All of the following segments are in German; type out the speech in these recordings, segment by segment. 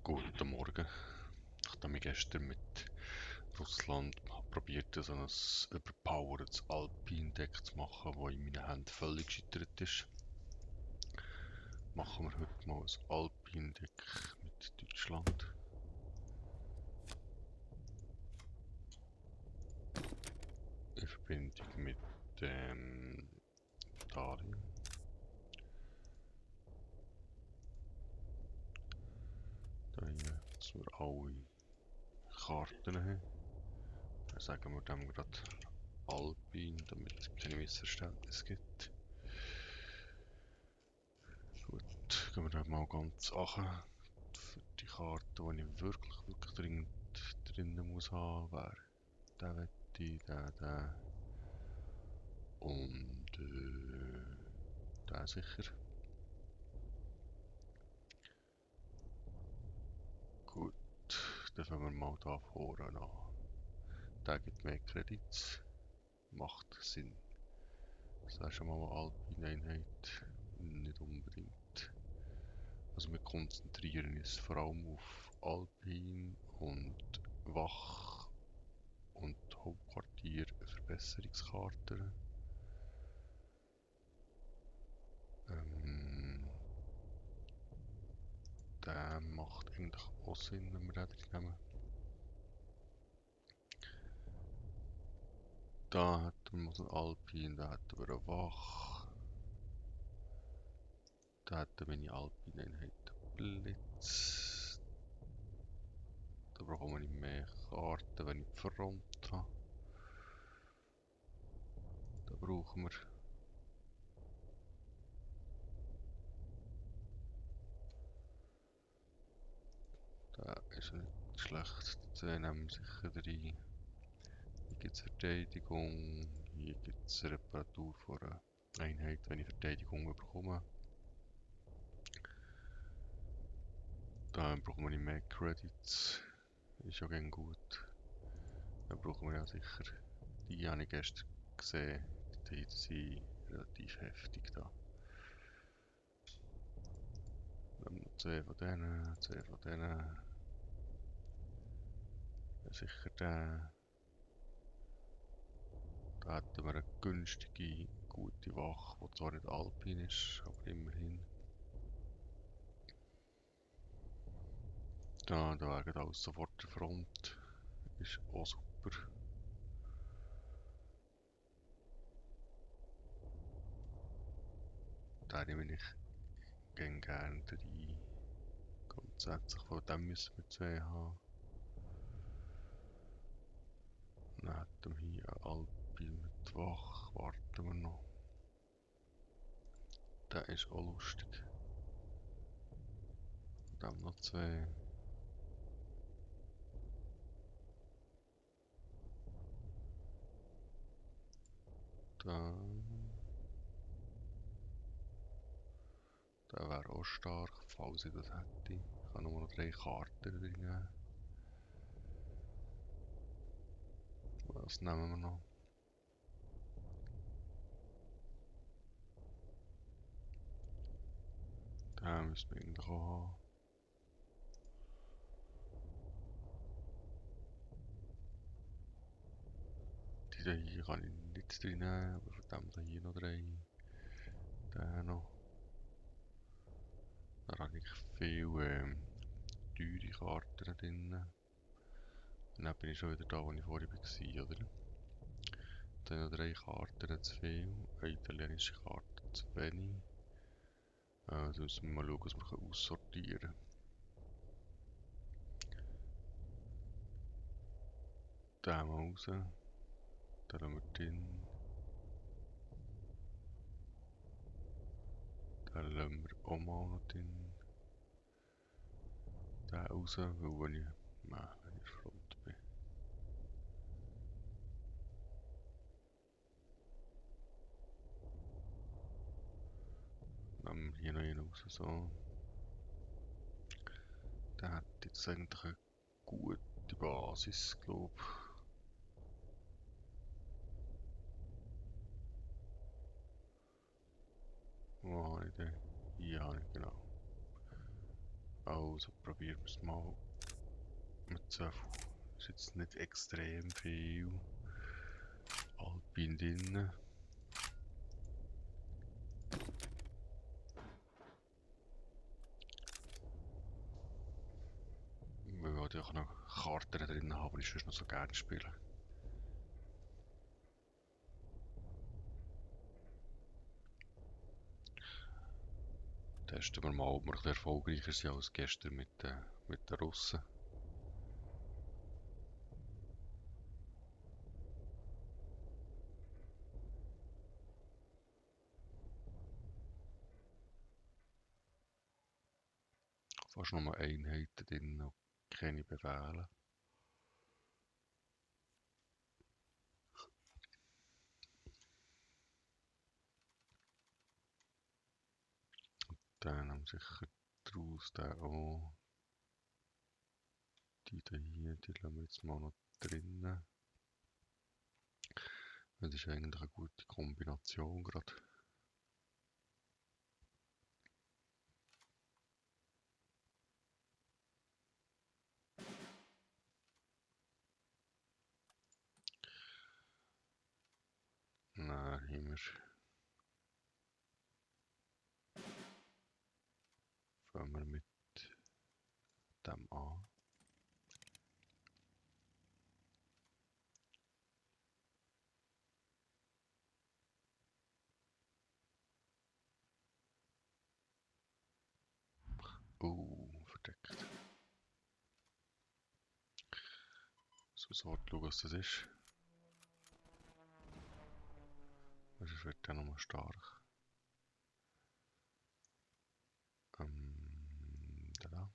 Guten Morgen. Nachdem ich gestern mit Russland probiert so ein überpowertes Alpine-Deck zu machen, das in meinen Händen völlig gescheitert ist, machen wir heute mal ein Alpine-Deck mit Deutschland. In Verbindung mit Italien. Da hier, dass wir alle Karten haben. Dann sagen wir dem gerade Alpine, damit es keine Missverständnisse gibt. Gut, gehen wir da mal ganz an. Für die Karte, die ich wirklich dringend drinnen muss haben, wäre der Wette, der und der sicher. Gut, dann fangen wir mal da vorne an. Der gibt mehr Kredits, macht Sinn. Das wäre schon mal eine Alpine-Einheit, nicht unbedingt. Also wir konzentrieren uns vor allem auf Alpine und Wach und Hauptquartier Verbesserungskarten. Der macht eigentlich auch Sinn, wenn wir den nehmen. Da hätten wir so einen Alpine, da hätten wir einen Wach. Da hätten meine Alpine-Einheit Blitz. Da brauchen wir mehr Karten, wenn ich die Front habe. Da brauchen wir. Da ist nicht schlecht. Den nehmen wir sicher rein. Hier gibt es Verteidigung. Hier gibt es Reparatur von einer Einheit, wenn ich Verteidigung bekomme. Da brauchen wir nicht mehr Credits. Ist ja gern gut. Dann brauchen wir ja sicher. Die habe ich gestern gesehen. Die sind relativ heftig da. Dann haben wir zwei von denen, zwei von denen. Ja, sicher den. Da hätten wir eine günstige, gute Wache, die zwar nicht Alpin ist, aber immerhin. Da wäre alles sofort der Front. Ist auch super. Da nehme ich gerne rein. Grundsätzlich von dem müssen wir zwei haben. Dann hätten wir hier einen Alpin mit Wach. Warten wir noch. Der ist auch lustig. Dann noch zwei. Da. Der wäre auch stark, falls ich das hätte. Ich kann nur noch 3 Karten drin. Was nehmen wir noch? Den müssen wir eigentlich auch haben. Die hier kann ich nicht drin nehmen, aber von dem hier noch 3. Den noch. Da habe ich viel teure Karten drin. Und dann bin ich schon wieder da, wo ich vorher war, oder? Dann noch 3 Karten zu viel, eine italienische Karte zu wenig. Also müssen wir mal schauen, was wir aussortieren können. Den mal raus. Den lassen wir drin. Den lassen wir auch mal noch drin. Den raus, weil wenn ich in der Front bin. Dann nehmen wir hier noch einen raus. So. Der hat jetzt eigentlich eine gute Basis, glaube ich. Wo habe ich den? Hier habe ich, genau. Also probieren wir es mal mit so viel. Ist jetzt nicht extrem viel Alpin drin. Wir wollen auch noch Karten drin haben, die ich sonst noch so gerne spiele. Testen wir mal, ob wir ein bisschen erfolgreicher sind als gestern mit den Russen. Fast nur Einheiten drin und keine Befehle. Dann haben wir sicher daraus den auch. Die da hier, die lassen wir jetzt mal noch drinnen. Das ist eigentlich eine gute Kombination gerade. Dann haben wir, fangen wir mit dem an. Verdeckt. So, schauen, was das ist. Sonst wird der nochmal stark. Da.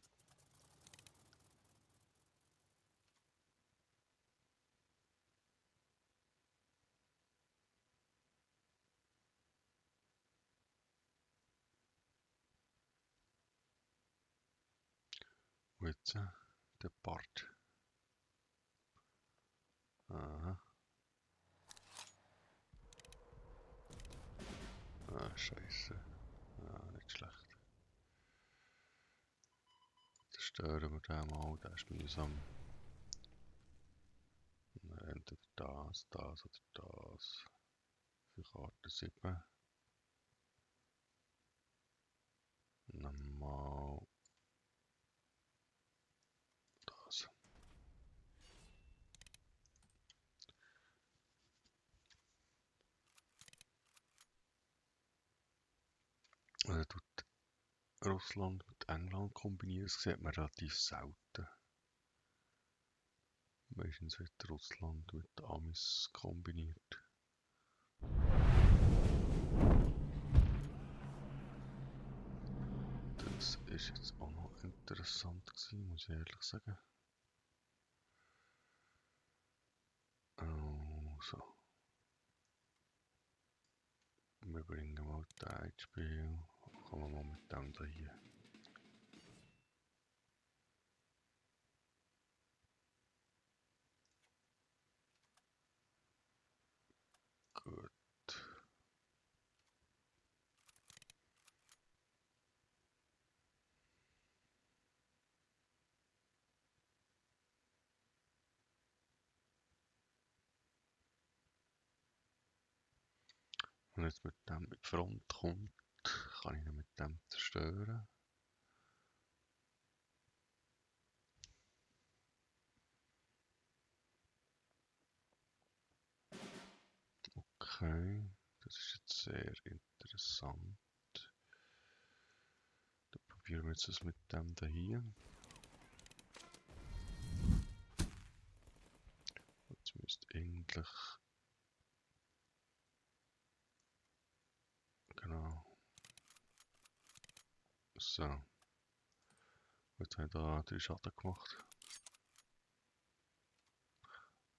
Und jetzt der Part. Aha. Ah, scheiße. Ah, nicht schlecht. Zerstören wir den mal, der ist mühsam. Entweder das oder das. Für Karte 7. Nochmal das. Also tut Russland mit England kombinieren, das sieht man relativ selten. Meistens wird Russland mit Amis kombiniert. Das ist jetzt auch noch interessant gewesen, muss ich ehrlich sagen. Also, wir bringen mal das ins Spiel. Kommen wir mal mit dem da hier. Gut. Und jetzt mit dem in die Front kommt, kann ich ihn mit dem zerstören. Okay, das ist jetzt sehr interessant. Dann probieren wir jetzt das mit dem da hier. Jetzt müsste eigentlich... Genau. So. Jetzt habe ich da 3 Schaden gemacht.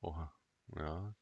Oha. Ja.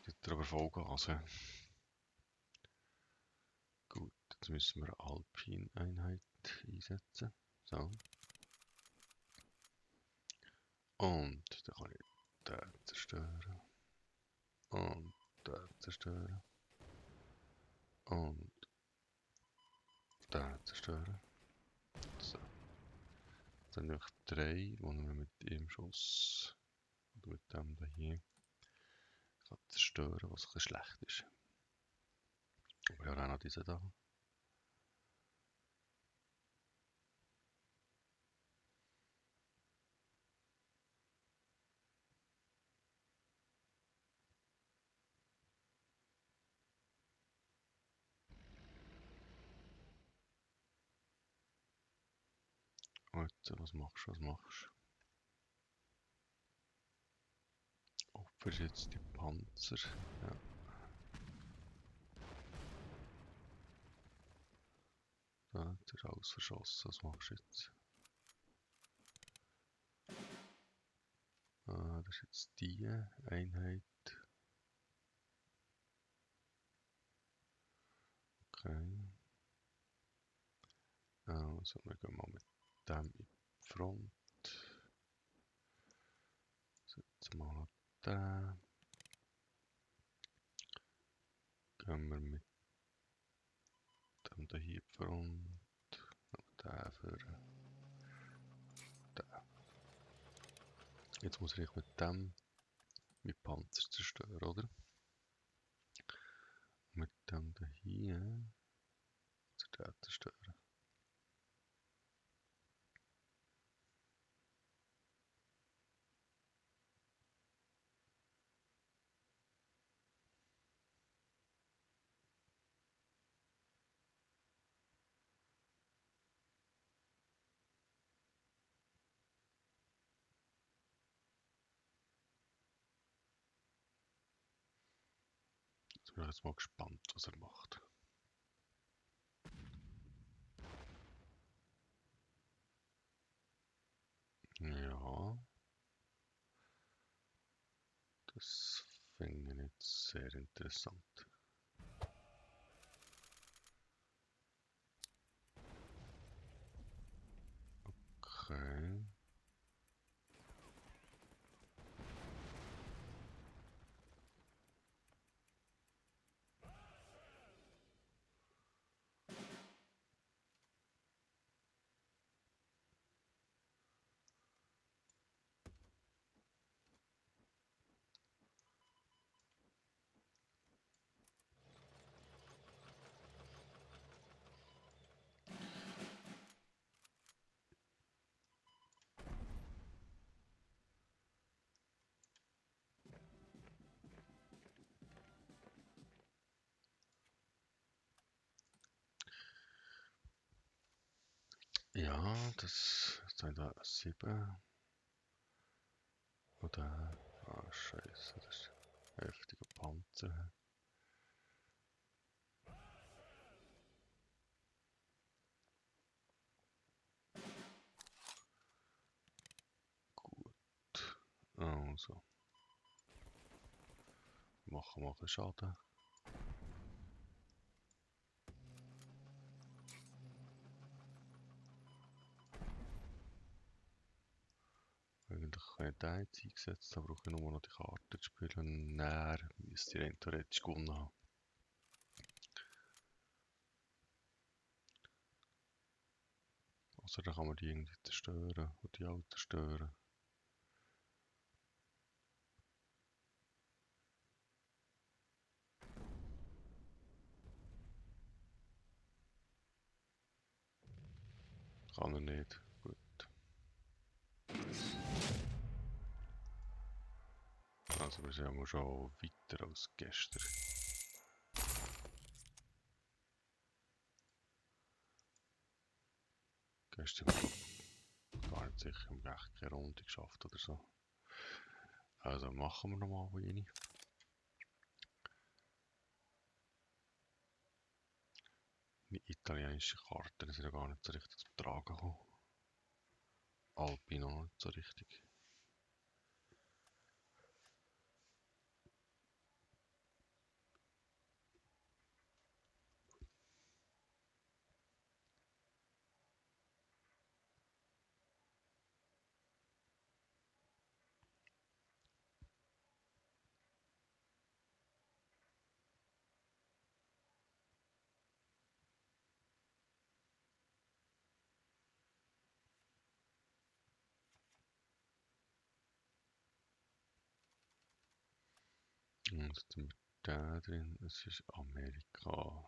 Nicht aber Vollgas. He? Gut, jetzt müssen wir eine Alpine-Einheit einsetzen. So. Und dann kann ich den zerstören. Und den zerstören. Und den zerstören. So. Dann noch 3, die wir mit dem Schuss oder mit dem hier kann zerstören, was ein bisschen schlecht ist. Aber ja, auch noch diese da. Und was machst du? Was machst du? Opferst jetzt die Panzer? Ja. Da hat er alles verschossen. Was machst du jetzt? Das ist jetzt die Einheit. Okay. Also wir gehen mal mit dem in die Front. Setzen wir noch den. Gehen wir mit dem hier in die Front. Und den für den. Jetzt muss ich mit dem mit Panzer zerstören, oder? Mit dem hier zerstören. Jetzt bin ich jetzt mal gespannt, was er macht. Ja. Das finde ich jetzt sehr interessant. Okay. Ja, das sind da 7. Oder. Ah, Scheiße, das ist ein heftiger Panzer. Gut. Also. Machen wir einen Schaden. Eigentlich kann ich den jetzt eingesetzt, da brauche ich nur noch die Karte zu spielen. Näher müsste ich rein theoretisch gewonnen haben. Also da kann man die irgendwie zerstören und die auch zerstören. Kann er nicht. Gut. Also wir sind ja schon weiter als gestern. Gestern habe ich gar nicht sicher, haben wir echt keine Runde geschafft oder so. Also machen wir nochmal eine. Die italienische Karten sind ja gar nicht so richtig zum Tragen gekommen. Alpine auch nicht so richtig. Und jetzt sind wir da drin, es ist Amerika.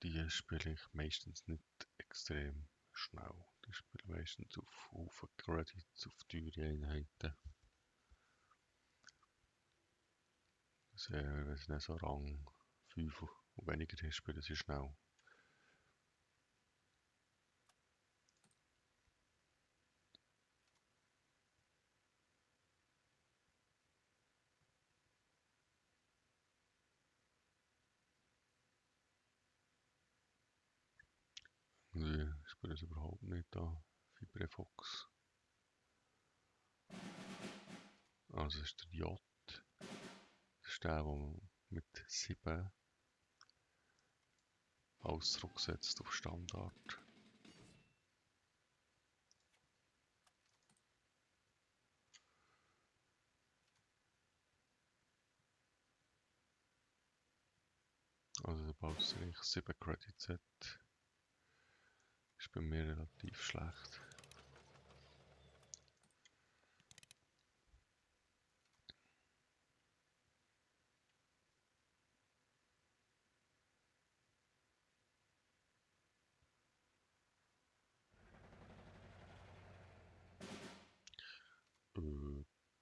Die spiele ich meistens nicht extrem schnell. Die spiele meistens auf Haufen Credits, auf teure Einheiten. Also, wenn es nicht so Rang 5 und weniger ist, spielen sie schnell. Nee, ich spiele es überhaupt nicht da. Fibrefox. Also das ist der J. Das ist der, der mit 7 Ausdruck setzt auf Standard. Also der Baustein 7 Credits hat, ist bei mir relativ schlecht.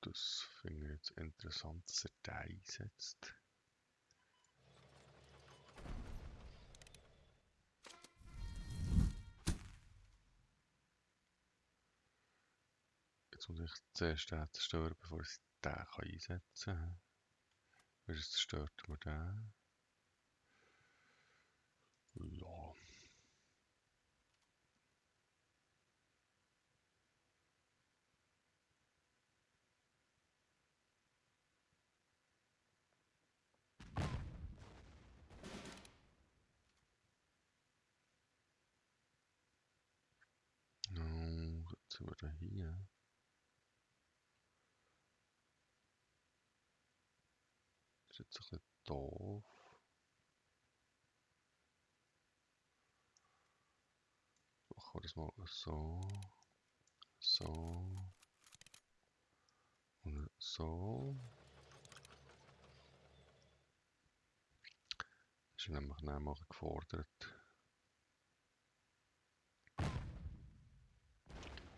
Das finde ich jetzt interessant, dass er den einsetzt. Jetzt muss ich zuerst den zerstören, bevor ich den einsetzen kann. Weil zerstört man den. Ja. No, jetzt sind wir da hier. Das ist jetzt ein bisschen doof. Machen wir das mal so. So. Und so. Das ist nämlich einmal gefordert.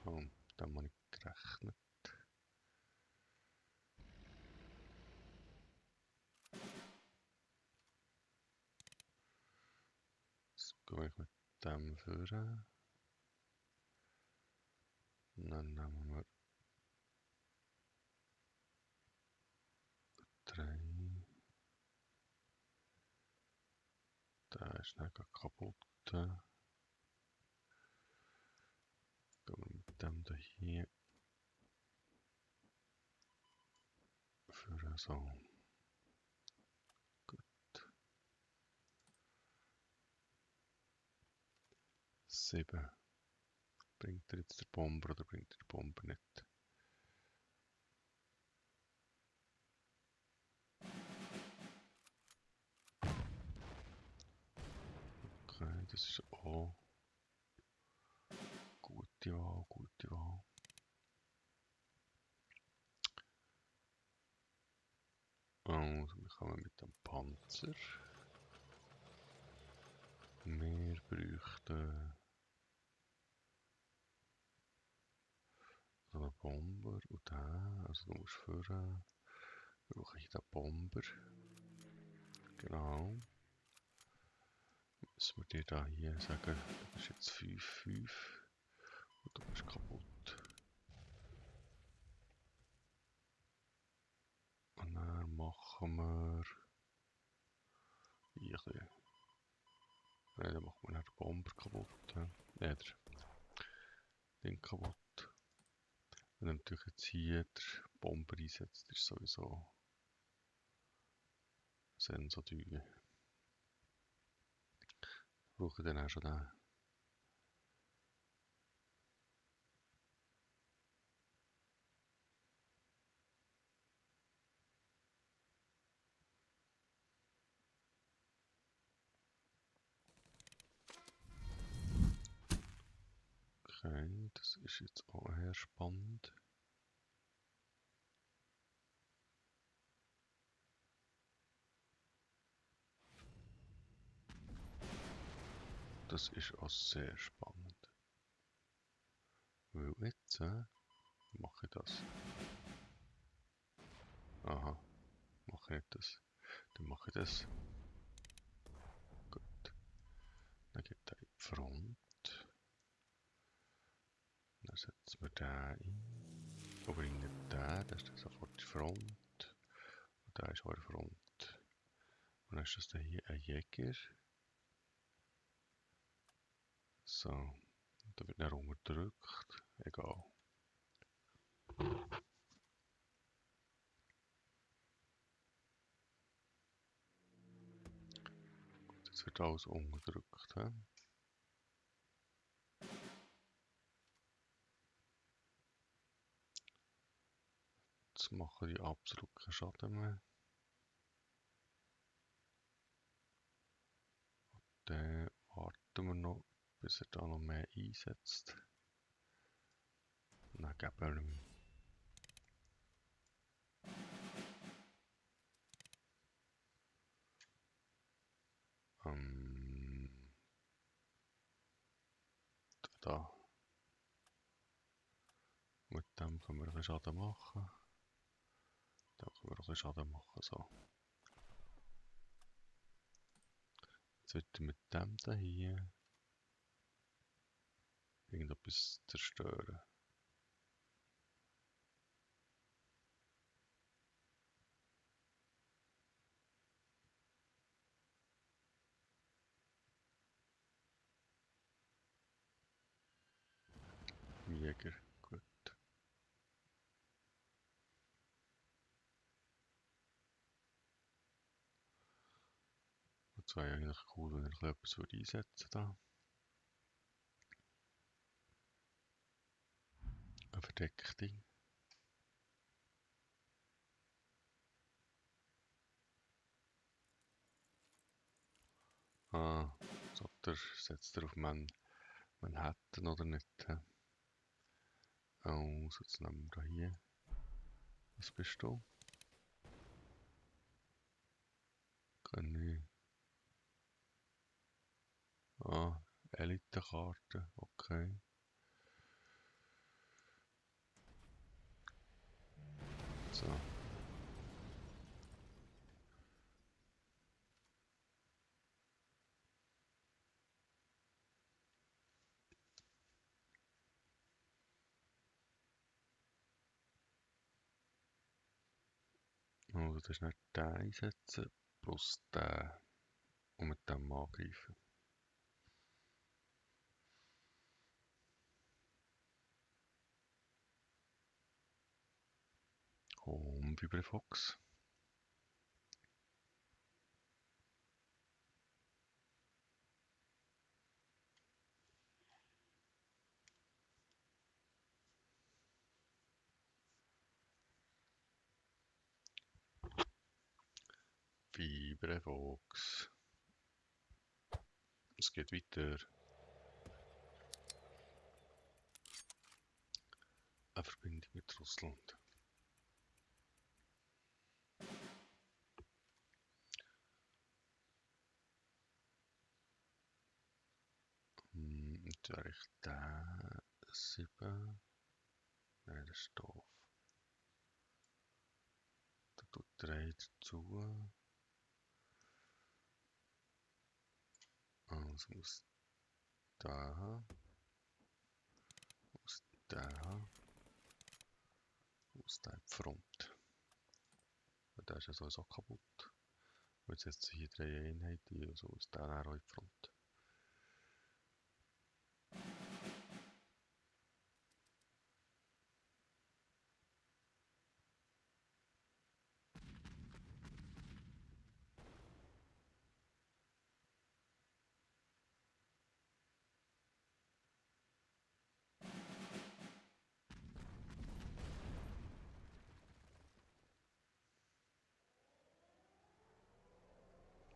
Und dann habe ich gerechnet. Jetzt gehe ich mit dem führen. Und dann nehmen wir 3. Der ist nicht kaputt. Gehen wir mit dem da hier führen. So. Gut. 7. Bringt er jetzt der Bomber oder bringt er die Bomber nicht? Okay, das ist auch gute Wahl, gute Wahl. Also, wir kommen mit dem Panzer. Wir bräuchten so einen Bomber und den. Also du musst führen. Brauche ich den Bomber. Genau. Müssen wir dir da hier sagen, du bist jetzt 5-5 und du bist kaputt. Und dann machen wir hier ein bisschen. Nein, dann machen wir den Bomber kaputt. Nein, der Ding kaputt. Wenn er natürlich jetzt hier der Bomber einsetzt, ist sowieso Sensodüge. Brauche ich dann auch schon den. Okay, das ist jetzt auch eher spannend. Das ist auch sehr spannend. Weil jetzt mache ich das. Aha, mache ich nicht das. Dann mache ich das. Gut. Dann geht er in die Front. Dann setzen wir den ein. Aber nicht den, der ist dann sofort die Front. Und der ist auch in der Front. Und dann ist das dann hier ein Jäger. So. Da wird er unterdrückt. Egal. Jetzt wird alles unterdrückt. He? Jetzt machen die absolut keinen Schaden mehr. Dann warten wir noch, bis er da noch mehr einsetzt. Dann geben wir ihm. Da. Mit dem können wir ein bisschen Schaden machen. Da können wir ein bisschen Schaden machen. So. Jetzt wird er mit dem da hier irgendetwas zerstören. Jäger. Gut. Das wäre eigentlich cool, wenn er etwas einsetzen würde. Eine verdeckte. Ah, setzt er auf Manhattan oder nicht? Also, jetzt nehmen wir da hier. Was bist du? Kann ich. Ah, Elite-Karte, okay. So. Also, das ist nicht der einsetzen, plus der und mit dem angreifen. Und Vibrifox. Vibrifox. Es geht weiter. Eine Verbindung mit Russland. Jetzt wäre ich der 7. Nein, das ist doof. Da tut 3 dazu. Also muss der haben. Muss der haben. Muss der in die Front. Weil der ist ja sowieso kaputt. Und jetzt setze ich hier 3 Einheiten ein, also muss der dann auch in die Front.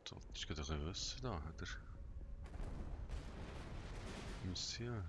So, das ist gerade ein bisschen wissen da, hat er. Mission.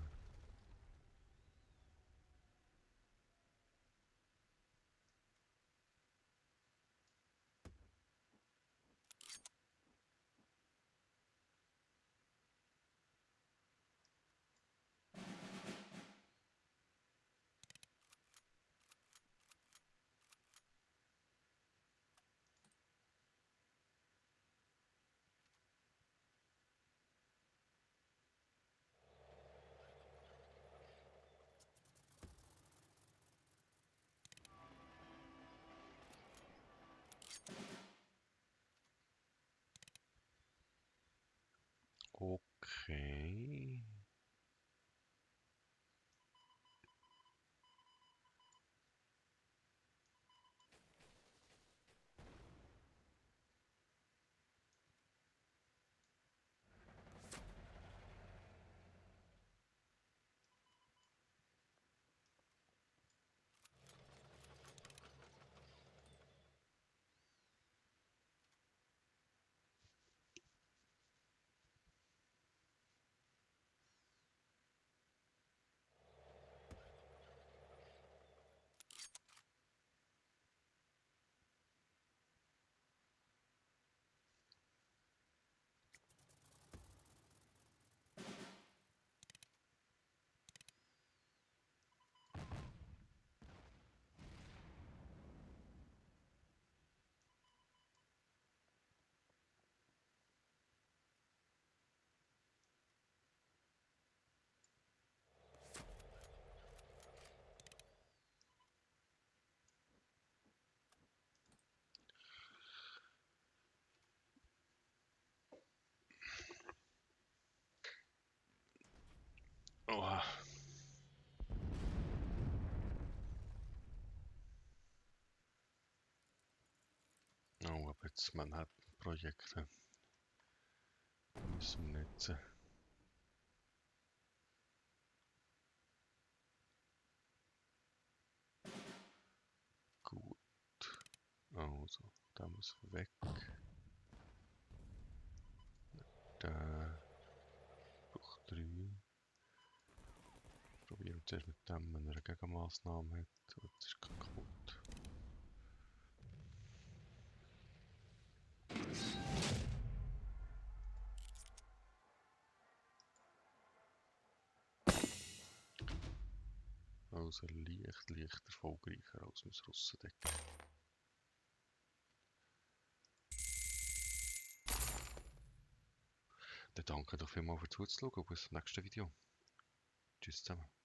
Oha. Oh, aber jetzt Manhattan-Projekte müssen wir nutzen. Gut. Also, da muss weg. Der braucht 3. Probieren wir zuerst mit dem, wenn er eine Gegenmaßnahme hat. Oh, das ist kaputt. Also leicht erfolgreicher als mein Russendeck. Dann danke doch vielmals für zuzuschauen und bis zum nächsten Video. Tschüss zusammen.